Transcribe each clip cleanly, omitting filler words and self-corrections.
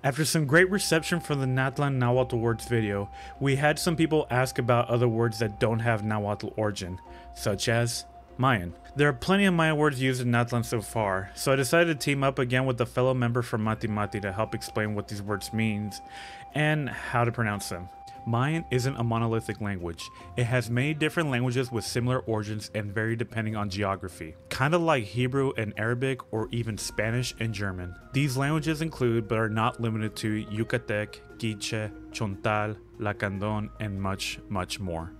After some great reception for the Natlan Nahuatl words video, we had some people ask about other words that don't have Nahuatl origin, such as Mayan. There are plenty of Mayan words used in Natlan so far, so I decided to team up again with a fellow member from Mati Mati to help explain what these words means and how to pronounce them. Mayan isn't a monolithic language. It has many different languages with similar origins and vary depending on geography. Kinda like Hebrew and Arabic, or even Spanish and German. These languages include, but are not limited to, Yucatec, Quiche, Chontal, Lacandon, and much, much more.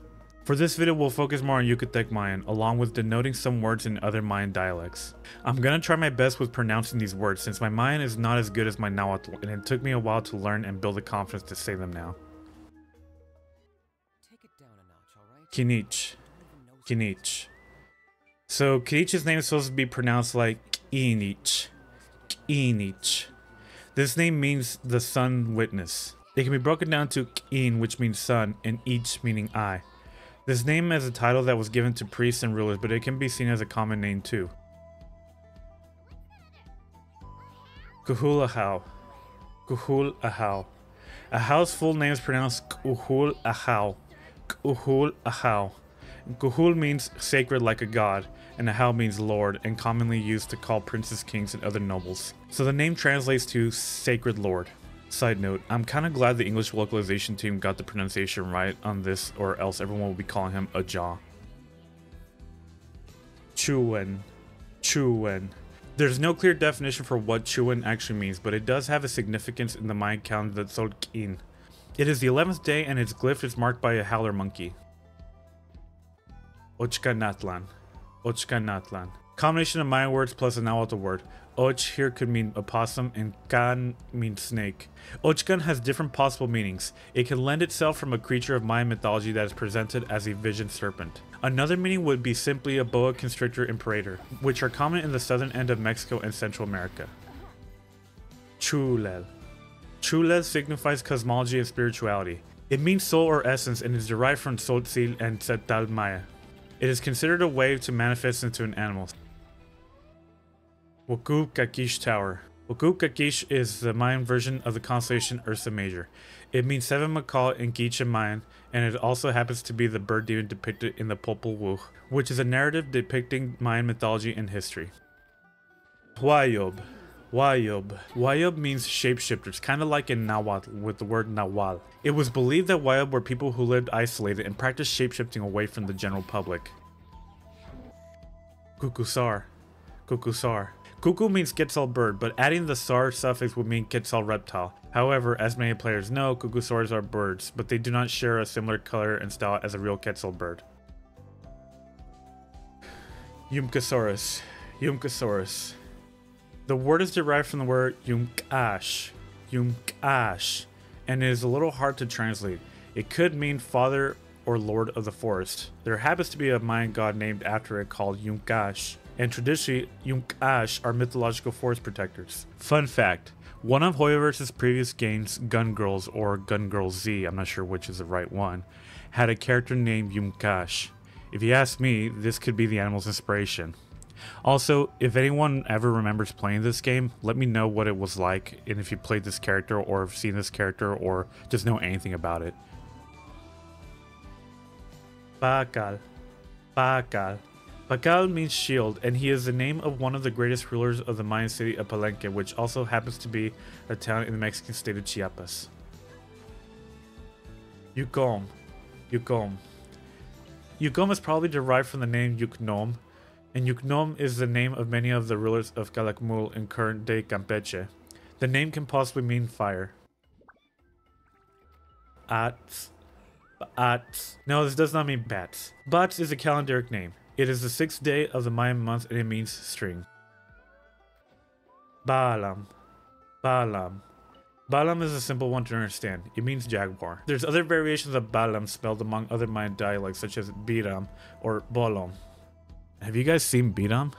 For this video, we'll focus more on Yucatec Mayan, along with denoting some words in other Mayan dialects. I'm gonna try my best with pronouncing these words since my Mayan is not as good as my Nahuatl, and it took me a while to learn and build the confidence to say them now. Kinich. Kinich. So Kinich's name is supposed to be pronounced like Kinich. Kinich. This name means the sun witness. It can be broken down to Kin, which means sun, and Ich meaning I. This name is a title that was given to priests and rulers, but it can be seen as a common name too. Kuhul Ahau. Kuhul Ahau. Ahau's full name is pronounced Kuhul Ahau. Kuhul Ahau. Kuhul means sacred like a god, and Ahau means lord, and commonly used to call princes, kings, and other nobles. So the name translates to sacred lord. Side note, I'm kinda glad the English localization team got the pronunciation right on this, or else everyone would be calling him a jaw. Chuwen. Chuwen. There's no clear definition for what Chuwen actually means, but it does have a significance in the Mayan calendar Tzolk'in. It is the 11th day and its glyph is marked by a howler monkey. Ochkanatlan. Ochkanatlan. Combination of Mayan words plus a Nahuatl word. Och here could mean opossum and kan means snake. Ochkan has different possible meanings. It can lend itself from a creature of Mayan mythology that is presented as a vision serpent. Another meaning would be simply a boa constrictor imperator, which are common in the southern end of Mexico and Central America. Chulel. Chulel signifies cosmology and spirituality. It means soul or essence and is derived from Tzotzil and Tzetal Maya. It is considered a way to manifest into an animal. Wakub Kakish Tower. Wakub Kakish is the Mayan version of the constellation Ursa Major. It means seven macaw in Quiche Mayan, and it also happens to be the bird demon depicted in the Popol Vuh, which is a narrative depicting Mayan mythology and history. Huayob. Wayob. Wayob means shapeshifters, kind of like in Nahuatl with the word Nahual. It was believed that Wayob were people who lived isolated and practiced shapeshifting away from the general public. Kukusar. Kukusar. Kuku means Quetzal bird, but adding the sar suffix would mean Quetzal reptile. However, as many players know, Kukusars are birds, but they do not share a similar color and style as a real Quetzal bird. Yumkasaurus. Yumkasaurus. The word is derived from the word Yumkash, Yumkash, and it is a little hard to translate. It could mean father or lord of the forest. There happens to be a Mayan god named after it called Yumkash, and traditionally Yumkash are mythological forest protectors. Fun fact, one of Hoyoverse's previous games, Gun Girls or Gun Girls Z, I'm not sure which is the right one, had a character named Yumkash. If you ask me, this could be the animal's inspiration. Also, if anyone ever remembers playing this game, let me know what it was like and if you played this character or have seen this character or just know anything about it. Pacal. Pacal. Pacal means shield, and he is the name of one of the greatest rulers of the Mayan city of Palenque, which also happens to be a town in the Mexican state of Chiapas. Yucom. Yucom. Yucom is probably derived from the name Yucnom, and Yucnom is the name of many of the rulers of Calakmul in current-day Campeche. The name can possibly mean fire. Ats. Bats. No, this does not mean bats. Bats is a calendaric name. It is the 6th day of the Mayan month and it means string. Baalam. Baalam. Baalam is a simple one to understand. It means jaguar. There's other variations of Baalam spelled among other Mayan dialects such as Biram or Bolom. Have you guys seen Biram?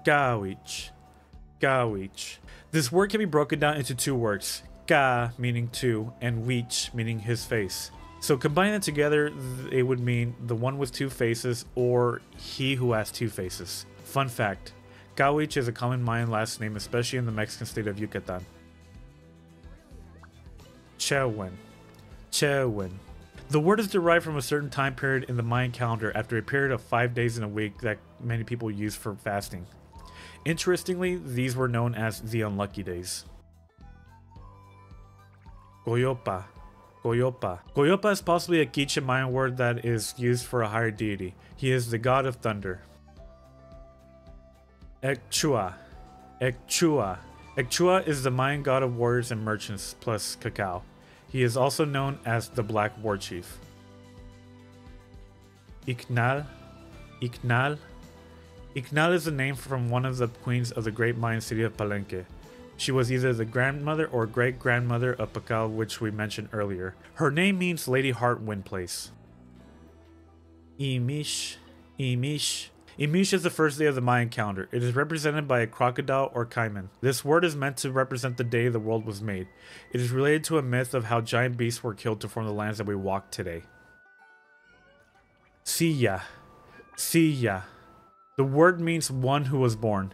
Gawich. Gawich. This word can be broken down into two words. Ka meaning two and Wich meaning his face. So combining them together, it would mean the one with two faces or he who has two faces. Fun fact, Pacawich is a common Mayan last name, especially in the Mexican state of Yucatan. Chewin. Chewin. The word is derived from a certain time period in the Mayan calendar after a period of 5 days in a week that many people use for fasting. Interestingly, these were known as the unlucky days. Goyopa. Goyopa. Goyopa is possibly a Quiche Mayan word that is used for a higher deity. He is the god of thunder. Ekchua. Ekchua. Ekchua is the Mayan god of warriors and merchants plus cacao. He is also known as the Black War Chief. Iknal. Iknal. Iknal is the name from one of the queens of the great Mayan city of Palenque. She was either the grandmother or great-grandmother of Pacal, which we mentioned earlier. Her name means Lady Heart Wind Place. Imish. Imish. Imish is the first day of the Mayan calendar. It is represented by a crocodile or caiman. This word is meant to represent the day the world was made. It is related to a myth of how giant beasts were killed to form the lands that we walk today. Silla. Silla. The word means one who was born.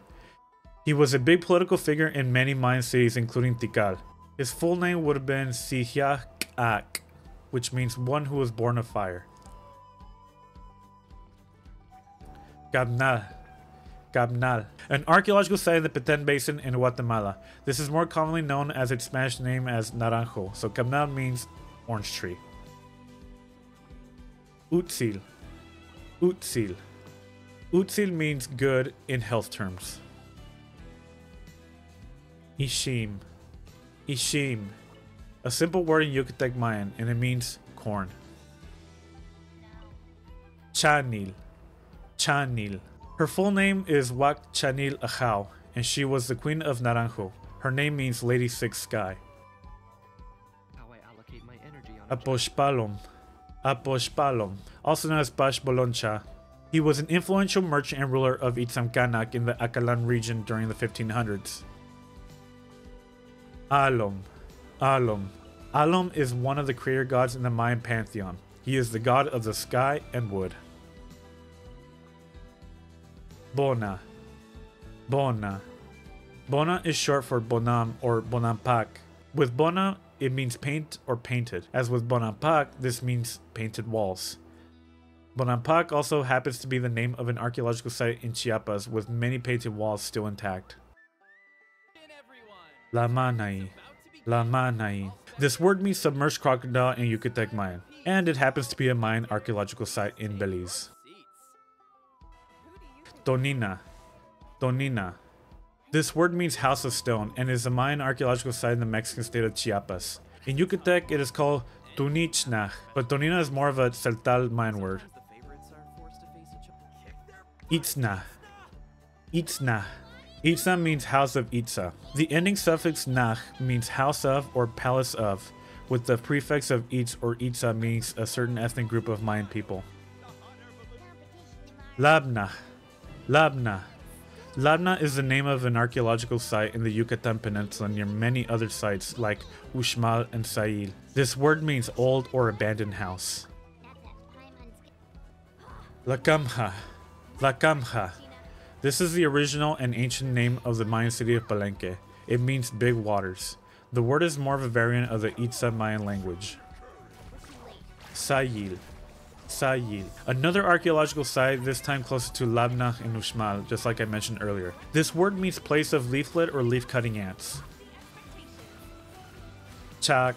He was a big political figure in many Mayan cities, including Tikal. His full name would have been Sihiac, which means one who was born of fire. Cabnal. Cabnal. An archaeological site in the Petén Basin in Guatemala. This is more commonly known as its Spanish name as Naranjo, so Cabnal means orange tree. Utzil. Utzil. Utzil means good in health terms. Ishim. Ishim. A simple word in Yucatec Mayan, and it means corn. Chanil. Chanil. Her full name is Wak Chanil Ajao, and she was the queen of Naranjo. Her name means Lady Six Sky. Aposhpalom. Aposhpalom. Also known as Pash Boloncha. He was an influential merchant and ruler of Itzamcanac in the Acalan region during the 1500s. Alom. Alom. Alom is one of the creator gods in the Mayan pantheon. He is the god of the sky and wood. Bona. Bona. Bona is short for Bonam or Bonampak. With Bona, it means paint or painted. As with Bonampak, this means painted walls. Bonampak also happens to be the name of an archaeological site in Chiapas with many painted walls still intact. Lamanai. Lamanai. This word means submerged crocodile in Yucatec Mayan, and it happens to be a Mayan archaeological site in Belize. Tonina. Tonina. This word means house of stone and is a Mayan archaeological site in the Mexican state of Chiapas. In Yucatec, it is called Tunichnach, but Tonina is more of a Celtal Mayan word. Itzna. Itzna. Itzna means house of Itza. The ending suffix nach means house of or palace of, with the prefix of Itz or Itza means a certain ethnic group of Mayan people. Labna. Labna. Labna is the name of an archaeological site in the Yucatan Peninsula near many other sites like Uxmal and Sail. This word means old or abandoned house. Lacamja. Lacamja. This is the original and ancient name of the Mayan city of Palenque. It means big waters. The word is more of a variant of the Itza Mayan language. Sayil. Sayil. Another archaeological site, this time closer to Labnach and Uxmal, just like I mentioned earlier. This word means place of leaflet or leaf-cutting ants. Chak.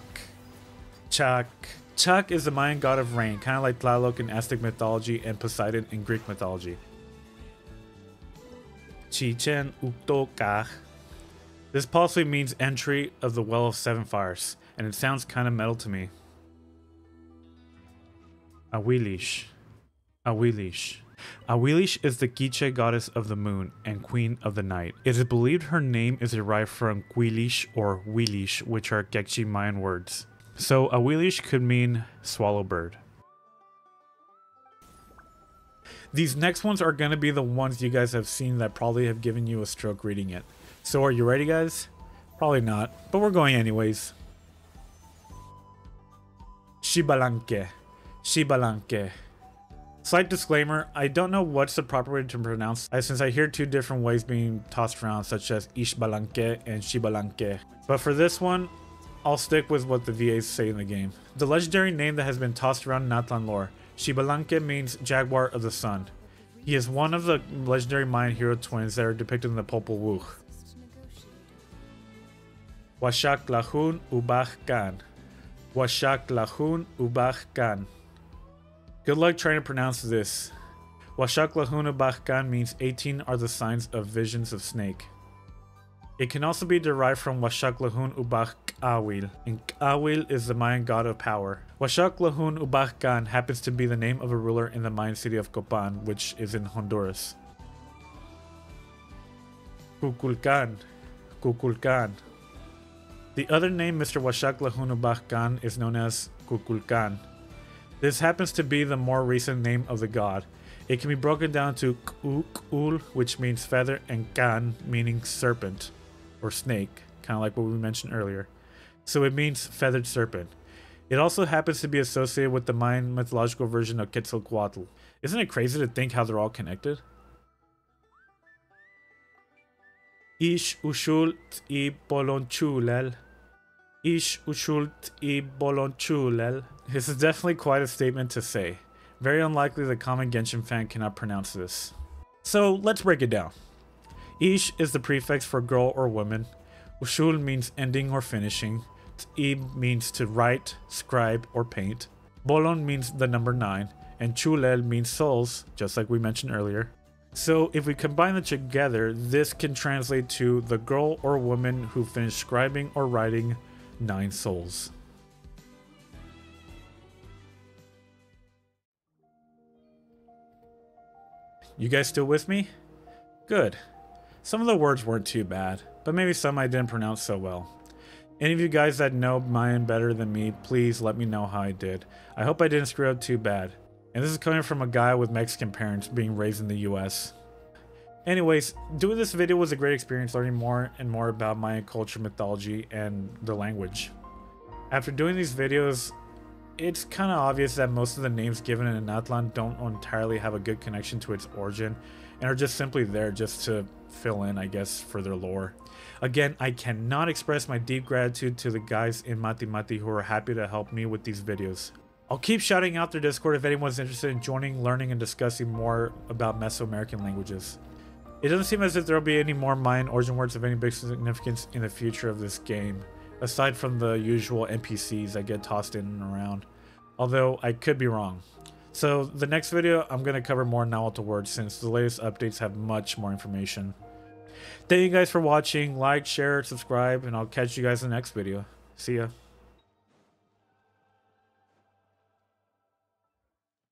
Chak. Chak is the Mayan god of rain, kind of like Tlaloc in Aztec mythology and Poseidon in Greek mythology. Chichen Uktokach. This possibly means entry of the Well of Seven Fires, and it sounds kind of metal to me. Awilish. Awilish. Awilish is the Quiche goddess of the moon and queen of the night. It is believed her name is derived from Quilish or Wilish, which are Quechua Mayan words. So Awilish could mean swallow bird. These next ones are going to be the ones you guys have seen that probably have given you a stroke reading it. So are you ready, guys? Probably not, but we're going anyways. Shibalanque. Shibalanque. Slight disclaimer, I don't know what's the proper way to pronounce since I hear two different ways being tossed around, such as Ishbalanque and Shibalanque. But for this one, I'll stick with what the VAs say in the game. The legendary name that has been tossed around in Natlan lore, Shibalanque means Jaguar of the Sun. He is one of the legendary Mayan hero twins that are depicted in the Popol Vuh. Washak Lahun Ubach Gan. Washak Lahun Ubach Gan. Good luck trying to pronounce this. Washak Lahun Ubach Gan means 18 are the signs of visions of snake. It can also be derived from Washak Lahun Ubach Awil, and Awil is the Mayan god of power. Washak Lahun Ubach Gan happens to be the name of a ruler in the Mayan city of Copan, which is in Honduras. Kukulkan. Kukulkan. The other name, Mr. Washak Lahun Ubach Gan, is known as Kukulkan. This happens to be the more recent name of the god. It can be broken down to K'ul, which means feather, and Kan, meaning serpent or snake, kind of like what we mentioned earlier. So it means feathered serpent. It also happens to be associated with the Mayan mythological version of Quetzalcoatl. Isn't it crazy to think how they're all connected? Ish ushul tz'ib bolonchulel. Ish ushul tz'ib bolonchulel. This is definitely quite a statement to say. Very unlikely the common Genshin fan cannot pronounce this. So let's break it down. Ish is the prefix for girl or woman. Ushul means ending or finishing. Tz'ib means to write, scribe, or paint. Bolon means the number 9. And chulel means souls, just like we mentioned earlier. So if we combine them together, this can translate to the girl or woman who finished scribing or writing 9 souls. You guys still with me? Good. Some of the words weren't too bad, but maybe some I didn't pronounce so well. Any of you guys that know Mayan better than me, please let me know how I did. I hope I didn't screw up too bad. And this is coming from a guy with Mexican parents being raised in the US. Anyways, doing this video was a great experience learning more and more about Mayan culture, mythology, and the language. After doing these videos, it's kind of obvious that most of the names given in Natlan don't entirely have a good connection to its origin and are just simply there just to fill in, I guess, for their lore. Again, I cannot express my deep gratitude to the guys in Mati Mati who are happy to help me with these videos. I'll keep shouting out their Discord if anyone's interested in joining, learning, and discussing more about Mesoamerican languages. It doesn't seem as if there will be any more Mayan origin words of any big significance in the future of this game, aside from the usual NPCs that get tossed in and around, although I could be wrong. So the next video, I'm going to cover more Nahuatl words since the latest updates have much more information. Thank you guys for watching. Like, share, subscribe, and I'll catch you guys in the next video. See ya.